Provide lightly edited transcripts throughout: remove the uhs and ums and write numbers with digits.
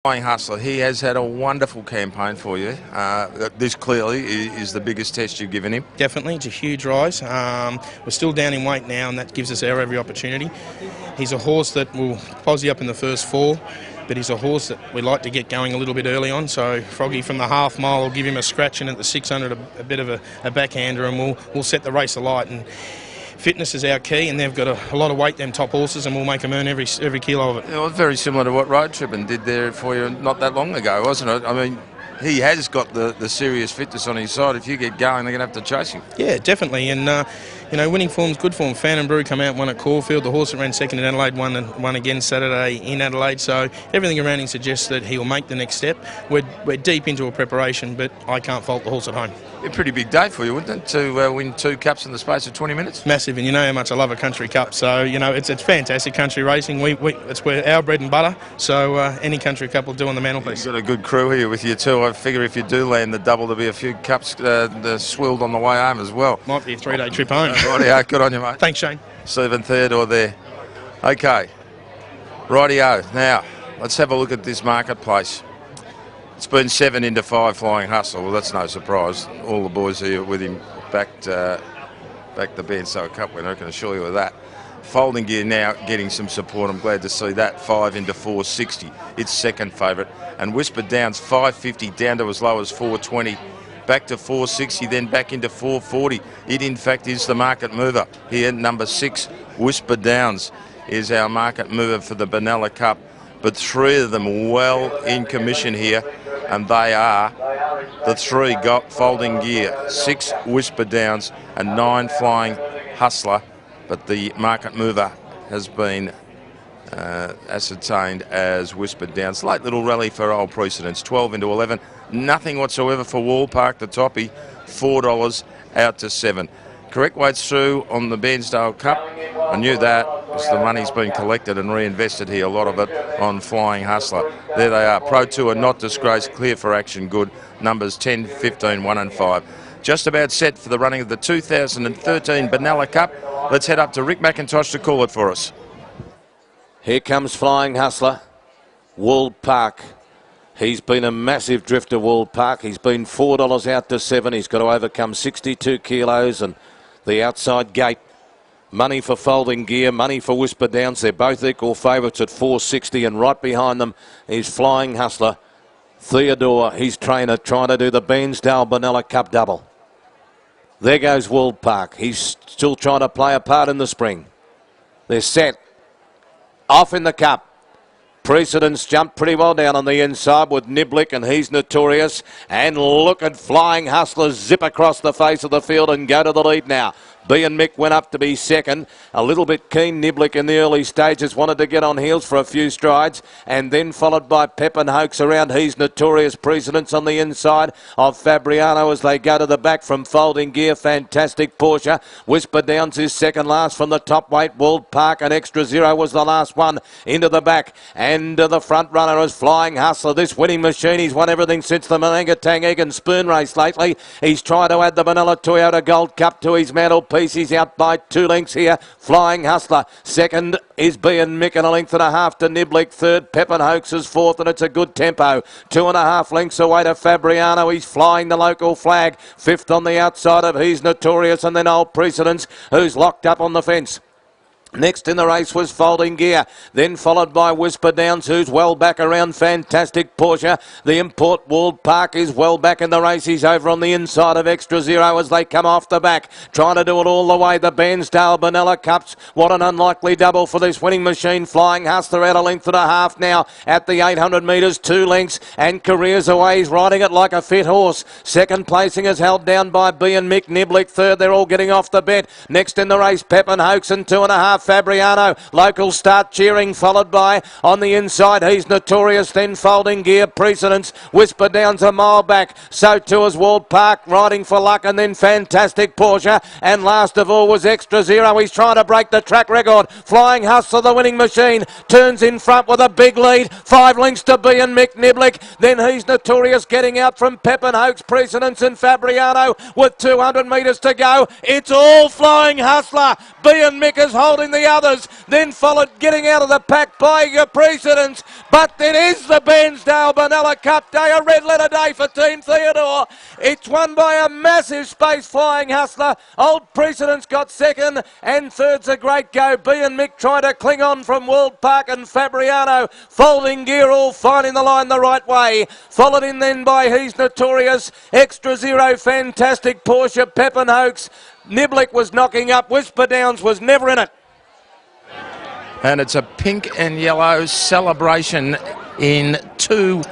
Flying Hussler, he has had a wonderful campaign for you. This clearly is the biggest test you've given him. Definitely, it's a huge rise. We're still down in weight now, and that gives us every opportunity. He's a horse that will posse up in the first 4, but he's a horse that we like to get going a little bit early on. So Froggy from the half mile will give him a scratch, and at the 600 a bit of a backhander, and we'll set the race alight. And fitness is our key, and they've got a lot of weight, them top horses, and we'll make them earn every kilo of it. It was very similar to what Road Trippin did there for you not that long ago, wasn't it? I mean, he has got the serious fitness on his side. If you get going, they're going to have to chase him. Yeah, definitely. And, winning form's good form. Fan and Brew come out and won at Caulfield. The horse that ran second in Adelaide won again Saturday in Adelaide. So everything around him suggests that he will make the next step. We're deep into a preparation, but I can't fault the horse at home. A pretty big day for you, wouldn't it, to win 2 cups in the space of 20 minutes? Massive, and you know how much I love a country cup. So, it's fantastic country racing. It's where our bread and butter. So any country cup will do on the mantelpiece. You've got a good crew here with you too. I figure if you do land the double, there'll be a few cups swilled on the way home as well. Might be a 3-day trip home. Rightio, good on you, mate. Thanks, Shane. Stephen Theodore there. Okay, rightio. Now, let's have a look at this marketplace. It's been 7 into 5 Flying Hussler. Well, that's no surprise. All the boys here with him backed the Benalla Cup winner, I can assure you of that. Folding Gear now getting some support. I'm glad to see that. 5 into 460. It's second favourite. And Whisper Downs 550 down to as low as 420. Back to 460, then back into 440. It, in fact, is the market mover here. Number 6, Whisper Downs, is our market mover for the Benalla Cup. But 3 of them well in commission here, and they are the 3 got Folding Gear, 6 Whisper Downs, and 9 Flying Hussler. But the market mover has been ascertained as Whisper Downs. Late little rally for old precedents, 12 into 11. Nothing whatsoever for Wall Park, the toppy, $4 out to 7. Correct weights through on the Benalla Cup. I knew that because the money's been collected and reinvested here, a lot of it on Flying Hussler. There they are. Pro Tour, Not Disgraced, Clear for Action, good. Numbers 10, 15, 1 and 5. Just about set for the running of the 2013 Benalla Cup. Let's head up to Rick McIntosh to call it for us. Here comes Flying Hussler. Wall Park. He's been a massive drifter, Wall Park. He's been $4 out to 7. He's got to overcome 62 kilos and the outside gate. Money for Folding Gear, money for Whisper Downs. They're both equal favourites at 460, and right behind them is Flying Hussler. Theodore, his trainer, trying to do the Benalla Cup double. There goes Wall Park. He's still trying to play a part in the spring. They're set. Off in the cup. Precedence jumped pretty well down on the inside with Niblick, and he's notorious. And look at Flying Hussler zip across the face of the field and go to the lead now. B and Mick went up to be second. A little bit keen, Niblick, in the early stages. Wanted to get on heels for a few strides. And then followed by Pep and Hoax around. He's notorious. Precedence on the inside of Fabriano as they go to the back from Folding Gear. Fantastic Porsche. Whisper Downs is second last from the top weight. Walled Park and Extra Zero was the last one into the back. And the front runner is Flying Hussler. This winning machine, he's won everything since the Manangatang Egg and Spoon race lately. He's tried to add the Benalla Toyota Gold Cup to his mantelpiece. He's out by 2 lengths here. Flying Hussler. Second is B and Mick, and a length and a half to Niblick. Third, Pep and Hoax is fourth, and it's a good tempo. 2.5 lengths away to Fabriano. He's flying the local flag. Fifth on the outside of He's Notorious, and then Old Precedence, who's locked up on the fence. Next in the race was Folding Gear, then followed by Whisper Downs, who's well back around Fantastic Porsche. The import Walled Park is well back in the race. He's over on the inside of Extra Zero as they come off the back, trying to do it all the way. The Benalla Cups, what an unlikely double for this winning machine. Flying Hussler out a length and a half now at the 800 metres, 2 lengths, and careers away. He's riding it like a fit horse. Second placing is held down by B and Mick. Niblick third. They're all getting off the bet. Next in the race, Pep and Hoax, and 2.5. Fabriano. Locals start cheering, followed by on the inside He's Notorious, then Folding Gear. Precedence. Whisper Downs a mile back, so too is Walled Park, riding for luck, and then Fantastic Porsche, and last of all was Extra Zero. He's trying to break the track record. Flying Hussler, the winning machine, turns in front with a big lead. 5 lengths to B and Mick. Niblick, then He's Notorious getting out from Pep and Hoax. Precedence and Fabriano with 200 metres to go. It's all Flying Hussler. B and Mick is holding between the others, then followed getting out of the pack by your precedence. But it is the Bairnsdale Benalla Cup Day, a red letter day for Team Theodore. It's won by a massive space Flying Hussler. Old Precedence got second, and third's a great go. B and Mick trying to cling on from World Park, and Fabriano folding gear, all finding the line the right way. Followed in then by He's Notorious, Extra Zero, Fantastic, Porsche, Peppenhoeks. Niblick was knocking up, Whisper Downs was never in it. And it's a pink and yellow celebration in two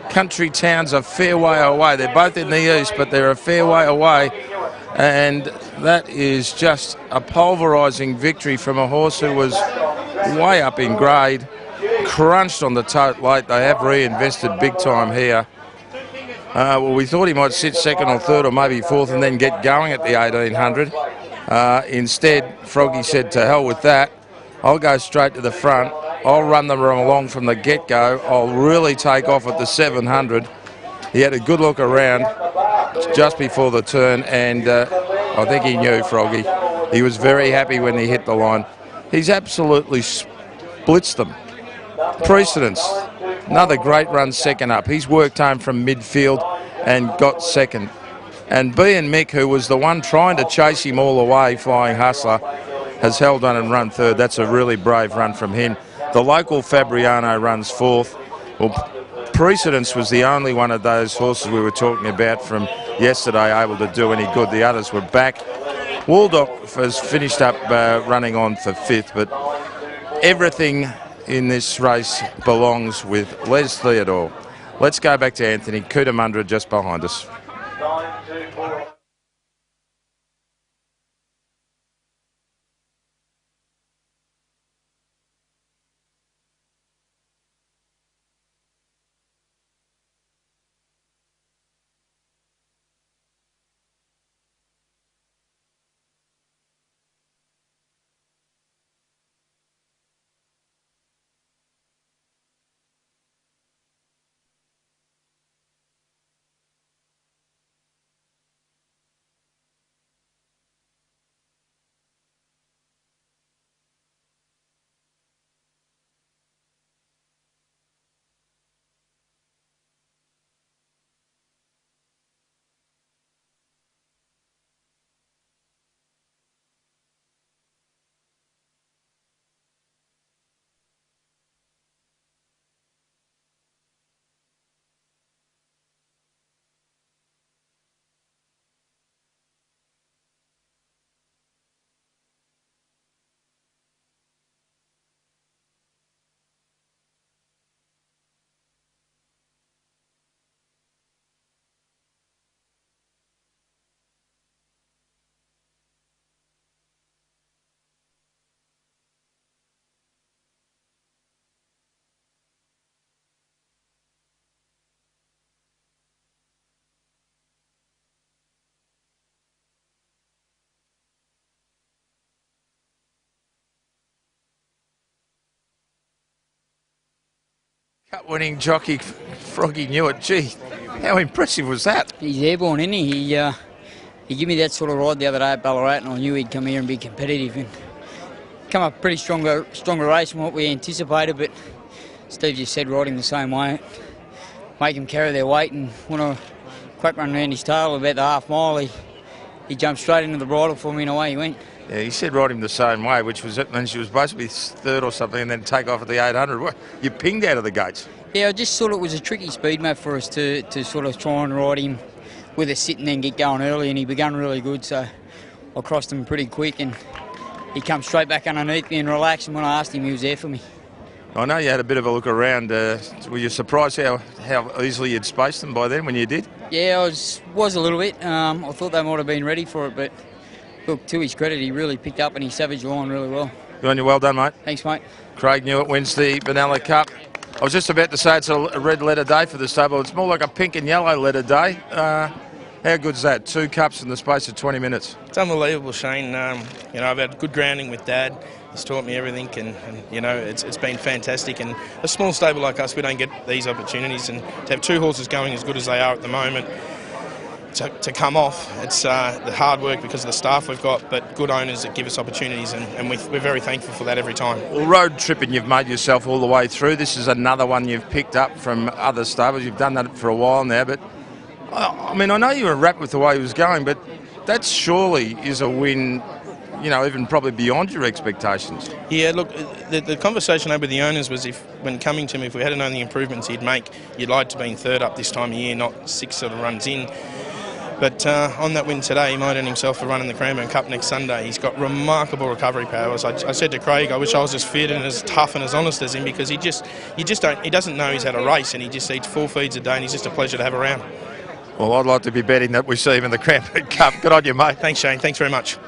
country towns a fair way away. They're both in the east, but they're a fair way away. And that is just a pulverising victory from a horse who was way up in grade, crunched on the tote late. They have reinvested big time here. Well, we thought he might sit second or third or maybe fourth and then get going at the 1800. Instead, Froggy said, to hell with that. I'll go straight to the front. I'll run them along from the get-go. I'll really take off at the 700. He had a good look around just before the turn, and I think he knew, Froggy. He was very happy when he hit the line. He's absolutely blitzed them. Precedence, another great run second up. He's worked home from midfield and got second. And B and Mick, who was the one trying to chase him all the way, Flying Hussler, has held on and run third. That's a really brave run from him. The local Fabriano runs fourth. Well, Precedence was the only one of those horses we were talking about from yesterday able to do any good. The others were back. Waldock has finished up running on for fifth, but everything in this race belongs with Les Theodore. Let's go back to Anthony. Cootamundra just behind us. Cup-winning jockey Froggy knew it. Gee, how impressive was that? He's airborne, isn't he? He gave me that sort of ride the other day at Ballarat, and I knew he'd come here and be competitive and come up pretty stronger race than what we anticipated. But Steve just said ride him the same way, make him carry their weight, and when I quack run around his tail about the half mile, he jumped straight into the bridle for me and away he went. Yeah, he said ride him the same way, which was it means she was supposed to be third or something and then take off at the 800. What? You pinged out of the gates. Yeah, I just thought it was a tricky speed map for us to sort of try and ride him with a sit and then get going early, and he began really good, so I crossed him pretty quick and he come straight back underneath me and relaxed, and when I asked him, he was there for me. I know you had a bit of a look around. Were you surprised how easily you'd spaced them by then when you did? Yeah, I was a little bit. I thought they might have been ready for it, but look, to his credit, he really picked up and he savaged the line really well. Good on you, well done, mate. Thanks, mate. Craig Newitt wins the Benalla Cup. I was just about to say it's a red letter day for the stable. It's more like a pink and yellow letter day. How good's that? 2 cups in the space of 20 minutes. It's unbelievable, Shane. You know, I've had good grounding with Dad. He's taught me everything, and you know, it's been fantastic. And a small stable like us, we don't get these opportunities. And to have 2 horses going as good as they are at the moment, to come off. It's the hard work because of the staff we've got, but good owners that give us opportunities, and we're very thankful for that every time. Well, road tripping, you've made yourself all the way through. This is another one you've picked up from other stables. You've done that for a while now, but I mean, I know you were wrapped with the way he was going, but that surely is a win, you know, even probably beyond your expectations. Yeah, look, the conversation I had with the owners was when coming to me, if we hadn't known the improvements he'd make, you'd like to be in third up this time of year, not 6 sort of runs in. But on that win today, he might earn himself a run in the Cranbourne Cup next Sunday. He's got remarkable recovery powers. I said to Craig, I wish I was as fit and as tough and as honest as him, because he doesn't know he's had a race, and he just eats 4 feeds a day, and he's just a pleasure to have around. Well, I'd like to be betting that we see him in the Cranbourne Cup. Good on you, mate. Thanks, Shane. Thanks very much.